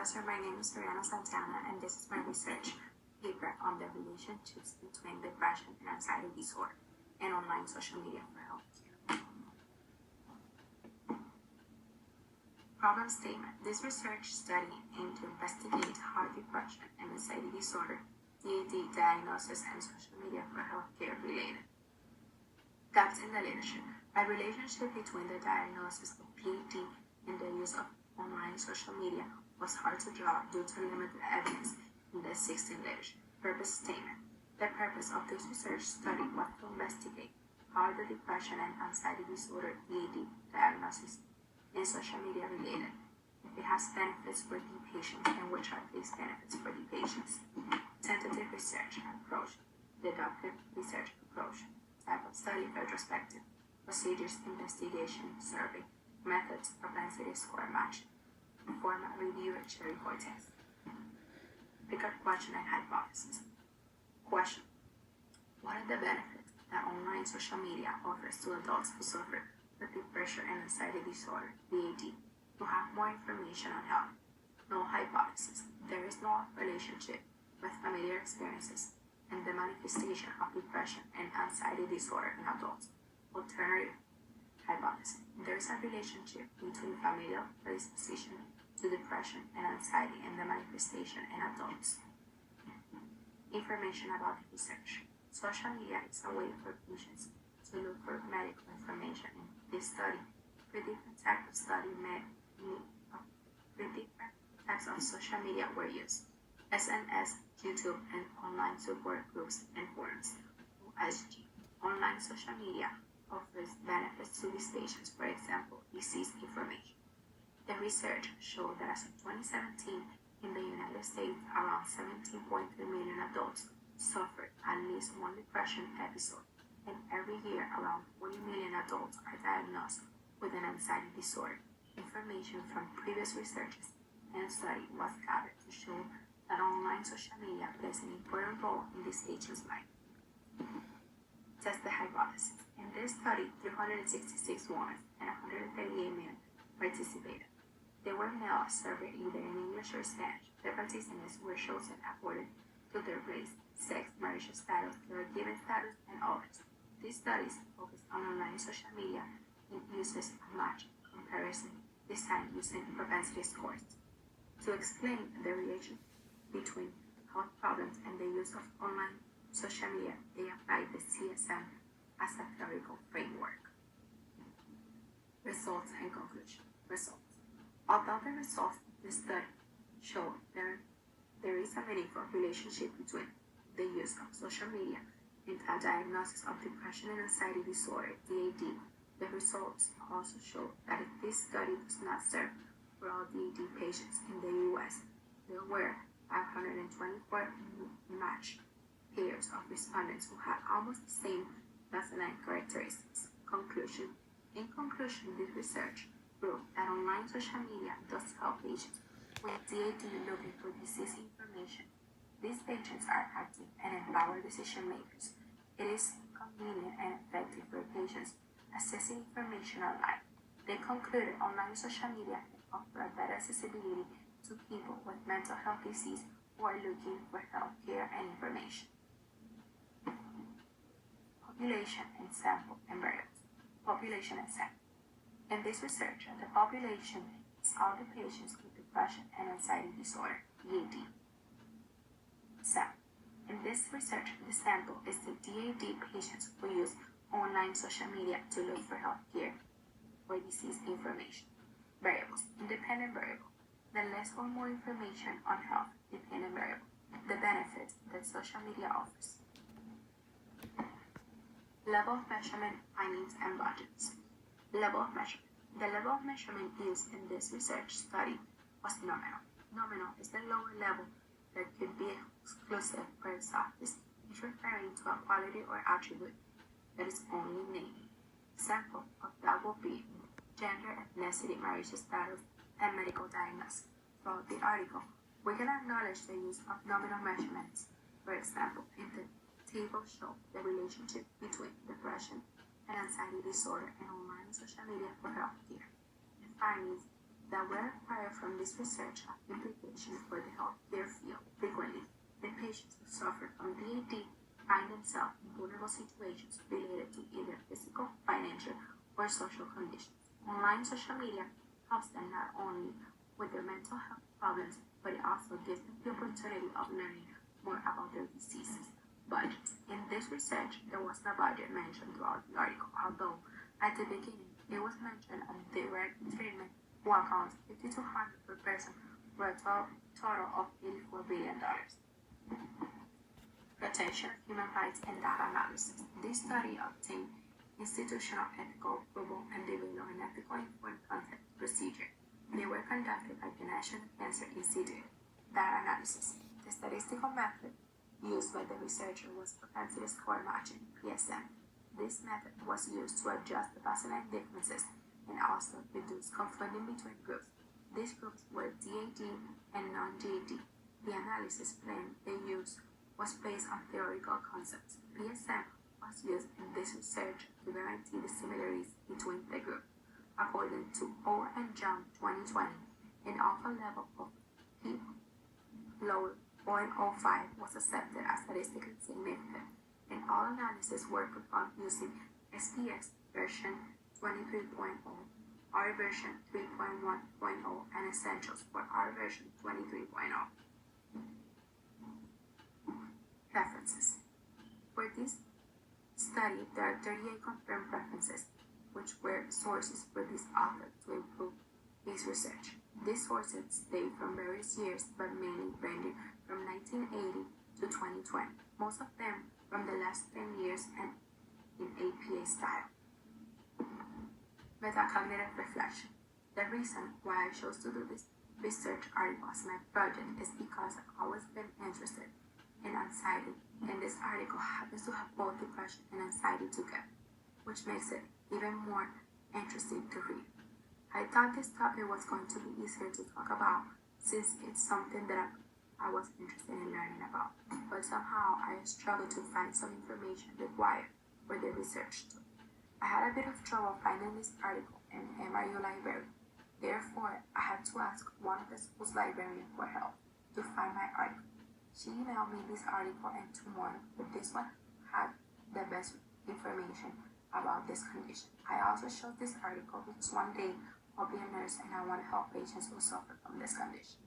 Professor, my name is Suriana Santana, and this is my research paper on the relationships between depression and anxiety disorder and online social media for healthcare. Problem statement. This research study aimed to investigate how depression and anxiety disorder, DAD diagnosis, and social media for healthcare related. Gaps in the literature. A relationship between the diagnosis of PAD and the use of online social media was hard to draw due to limited evidence in the existing literature. Purpose statement. The purpose of this research study was to investigate how the depression and anxiety disorder DAD diagnosis and social media related, if it has benefits for the patients, and which are these benefits for the patients. Tentative research approach, deductive research approach, type of study, retrospective, procedures, investigation, survey, methods, propensity score match, format, review, and cherry point test. Pick-up question and hypothesis. Question: what are the benefits that online social media offers to adults who suffer with depression and anxiety disorder, DAD, who have more information on health? No hypothesis. There is no relationship with familiar experiences and the manifestation of depression and anxiety disorder in adults. Alternative hypothesis. There is a relationship between familial predisposition to depression and anxiety and the manifestation in adults. Information about the research. Social media is a way for patients to look for medical information. In this study, three different types of social media were used: SNS, YouTube, and online support groups and forums. OSG. Online social media offers benefits to these patients, for example, disease information. The research showed that as of 2017, in the United States, around 17.3 million adults suffered at least one depression episode, and every year around 40 million adults are diagnosed with an anxiety disorder. Information from previous researches and study was gathered to show that online social media plays an important role in these patients' life. Test the hypothesis. In this study, 366 women and 138 men participated. They were male surveyed either in English or Spanish. The participants were chosen according to their race, sex, marital status, caregiving status, and others. These studies focus on online social media and uses a match comparison design using propensity scores. To explain the relation between health problems and the use of online social media, they applied the CSM as a theoretical framework. Results and conclusion. Results. Although the results of the study show there is a meaningful relationship between the use of social media and the diagnosis of depression and anxiety disorder, DAD, the results also show that if this study does not serve for all DAD patients in the U.S., there were 524 matched pairs of respondents who had almost the same baseline characteristics. Conclusion. In conclusion, this research proved that online social media does help patients with DAD looking for disease information. These patients are active and empowered decision makers. It is convenient and effective for patients accessing information online. They concluded online social media can offer a better accessibility to people with mental health disease who are looking for health care and information. Population and sample and variables. Population and sample. In this research, the population is all the patients with depression and anxiety disorder, DAD. Sample. In this research, the sample is the DAD patients who use online social media to look for health care or disease information. Variables. Independent variable. The less or more information on health dependent variable. The benefits that social media offers. Level of measurement, findings, and budgets. Level of measurement. The level of measurement used in this research study was nominal. Nominal is the lower level that could be exclusive for its office, is referring to a quality or attribute that is only named. Example of that will be gender, ethnicity, marital status, and medical diagnosis. Throughout the article, we can acknowledge the use of nominal measurements. For example, in the table show the relationship between depression and anxiety disorder and online social media for healthcare. The findings that were acquired from this research have implications for the healthcare field. Frequently, the patients who suffer from DAD find themselves in vulnerable situations related to either physical, financial, or social conditions. Online social media helps them not only with their mental health problems, but it also gives them the opportunity of learning more about their diseases. But in this research, there was no budget mentioned throughout the article, although at the beginning it was mentioned a direct treatment who accounts $5,200 per person for a total of $84 billion. Protection of human rights and data analysis. This study obtained institutional ethical approval and developed an ethical informed consent procedure. They were conducted by the National Cancer Institute. Data analysis. The statistical method used by the researcher was propensity score matching, PSM. This method was used to adjust the baseline differences and also reduce conflicting between groups. These groups were DAD and non-DAD. The analysis plan they used was based on theoretical concepts. PSM was used in this research to guarantee the similarities between the group. According to O and John 2020, an alpha level of P lower 0.05 was accepted as statistically significant, and all analyses were performed using SPS version 23.0, R version 3.1.0, and Essentials for R version 23.0. References. For this study, there are 38 confirmed references, which were sources for this author to improve his research. These sources date from various years, but mainly ranging from 1980 to 2020, most of them from the last 10 years and in APA style. Metacognitive reflection. The reason why I chose to do this research article as my project is because I've always been interested in anxiety, and this article happens to have both depression and anxiety together, which makes it even more interesting to read. I thought this topic was going to be easier to talk about since it's something that I was interested in learning about, but somehow I struggled to find some information required for the research too. I had a bit of trouble finding this article in MRU library. Therefore, I had to ask one of the school's librarians for help to find my article. She emailed me this article and two more, but this one had the best information about this condition. I also chose this article because one day I'll be a nurse and I want to help patients who suffer from this condition.